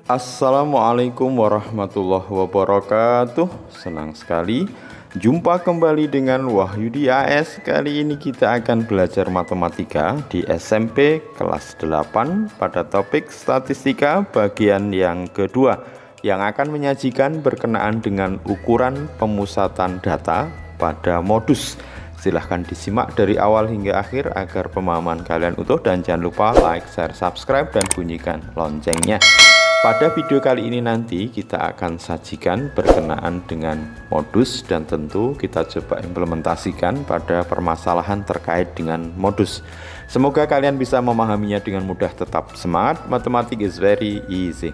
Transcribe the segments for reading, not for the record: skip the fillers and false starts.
Assalamualaikum warahmatullahi wabarakatuh. Senang sekali jumpa kembali dengan Wahyudi AS. Kali ini kita akan belajar matematika di SMP kelas 8 pada topik statistika bagian yang kedua, yang akan menyajikan berkenaan dengan ukuran pemusatan data pada modus. Silahkan disimak dari awal hingga akhir agar pemahaman kalian utuh, dan jangan lupa like, share, subscribe, dan bunyikan loncengnya. Pada video kali ini nanti kita akan sajikan berkenaan dengan modus, dan tentu kita coba implementasikan pada permasalahan terkait dengan modus. Semoga kalian bisa memahaminya dengan mudah. Tetap semangat, matematik is very easy.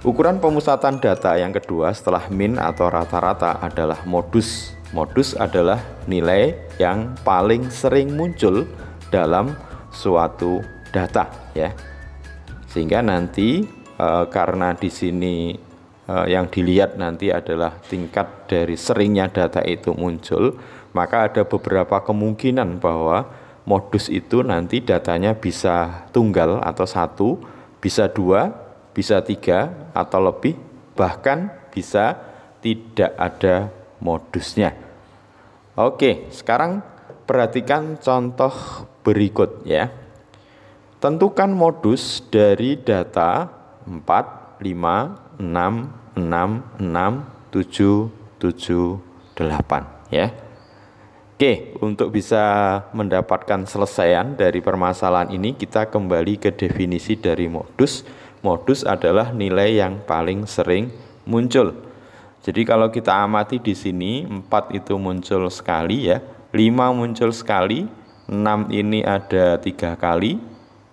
Ukuran pemusatan data yang kedua setelah min atau rata-rata adalah modus. Modus adalah nilai yang paling sering muncul dalam suatu data, ya. Sehingga nanti karena di sini yang dilihat nanti adalah tingkat dari seringnya data itu muncul, maka ada beberapa kemungkinan bahwa modus itu nanti datanya bisa tunggal atau satu, bisa dua, bisa tiga atau lebih, bahkan bisa tidak ada modusnya. Oke, sekarang perhatikan contoh berikut, ya. Tentukan modus dari data 4, 5, 6, 6, 6, 7, 7, 8, ya. Oke, untuk bisa mendapatkan selesaian dari permasalahan ini, kita kembali ke definisi dari modus. Modus adalah nilai yang paling sering muncul. Jadi kalau kita amati di sini, 4 itu muncul sekali, ya. 5 muncul sekali, 6 ini ada 3 kali,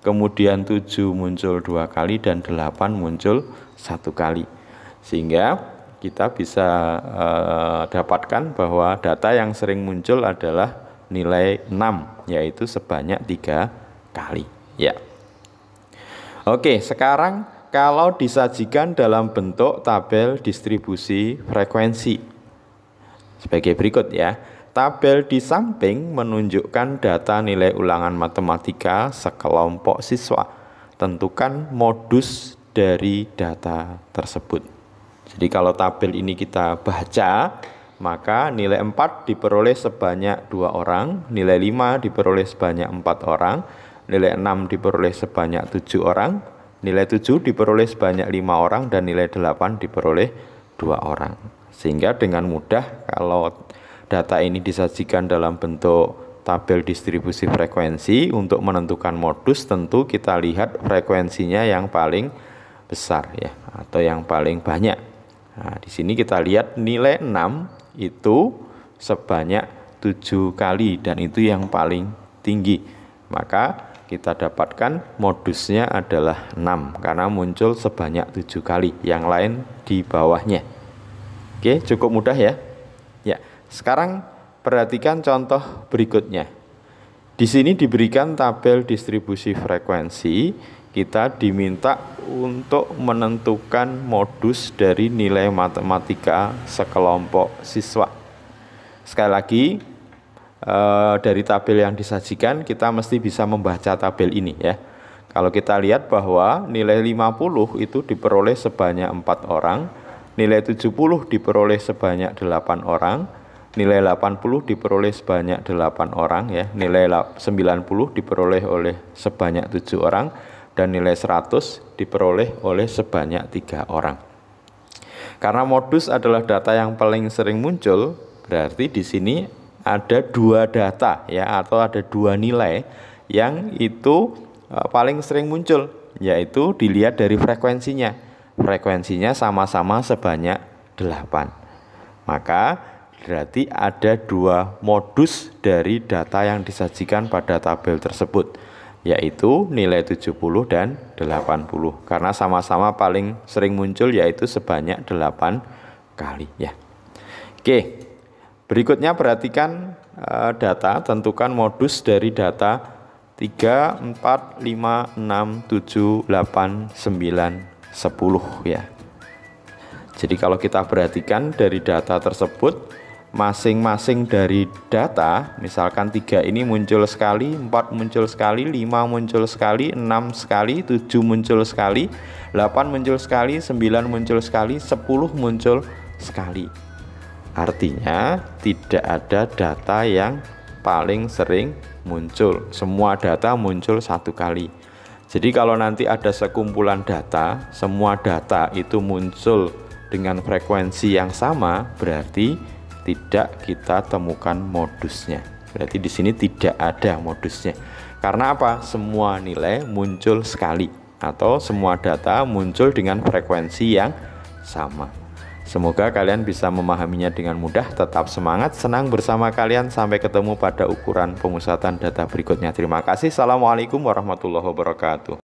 kemudian 7 muncul 2 kali, dan 8 muncul 1 kali. Sehingga kita bisa dapatkan bahwa data yang sering muncul adalah nilai 6, yaitu sebanyak 3 kali, ya. Oke, sekarang kalau disajikan dalam bentuk tabel distribusi frekuensi sebagai berikut, ya. Tabel di samping menunjukkan data nilai ulangan matematika sekelompok siswa. Tentukan modus dari data tersebut. Jadi kalau tabel ini kita baca, maka nilai 4 diperoleh sebanyak 2 orang, nilai 5 diperoleh sebanyak 4 orang, nilai 6 diperoleh sebanyak 7 orang, nilai 7 diperoleh sebanyak 5 orang, dan nilai 8 diperoleh 2 orang. Sehingga dengan mudah kalau data ini disajikan dalam bentuk tabel distribusi frekuensi, untuk menentukan modus tentu kita lihat frekuensinya yang paling besar, ya, atau yang paling banyak. Nah, di sini kita lihat nilai 6 itu sebanyak 7 kali, dan itu yang paling tinggi. Maka kita dapatkan modusnya adalah 6 karena muncul sebanyak 7 kali, yang lain di bawahnya. Oke, cukup mudah, ya. Ya. Sekarang perhatikan contoh berikutnya. Di sini diberikan tabel distribusi frekuensi. Kita diminta untuk menentukan modus dari nilai matematika sekelompok siswa. Sekali lagi, dari tabel yang disajikan kita mesti bisa membaca tabel ini, ya. Kalau kita lihat bahwa nilai 50 itu diperoleh sebanyak 4 orang, nilai 70 diperoleh sebanyak 8 orang, nilai 80 diperoleh sebanyak 8 orang, ya. Nilai 90 diperoleh oleh sebanyak 7 orang, dan nilai 100 diperoleh oleh sebanyak 3 orang. Karena modus adalah data yang paling sering muncul, berarti di sini ada 2 data, ya, atau ada 2 nilai yang itu paling sering muncul, yaitu dilihat dari frekuensinya. Frekuensinya sama-sama sebanyak 8. Maka berarti ada 2 modus dari data yang disajikan pada tabel tersebut, yaitu nilai 70 dan 80. Karena sama-sama paling sering muncul, yaitu sebanyak 8 kali, ya. Oke, berikutnya perhatikan data. Tentukan modus dari data 3, 4, 5, 6, 7, 8, 9, 10, ya. Jadi kalau kita perhatikan dari data tersebut, masing-masing dari data, misalkan 3 ini muncul sekali, 4 muncul sekali, 5 muncul sekali, 6 sekali, 7 muncul sekali, 8 muncul sekali, 9 muncul sekali, 10 muncul sekali. Artinya tidak ada data yang paling sering muncul, semua data muncul 1 kali. Jadi kalau nanti ada sekumpulan data, semua data itu muncul dengan frekuensi yang sama, berarti tidak kita temukan modusnya. Berarti di sini tidak ada modusnya. Karena apa? Semua nilai muncul sekali atau semua data muncul dengan frekuensi yang sama. Semoga kalian bisa memahaminya dengan mudah. Tetap semangat, senang bersama kalian. Sampai ketemu pada ukuran pemusatan data berikutnya. Terima kasih. Assalamualaikum warahmatullahi wabarakatuh.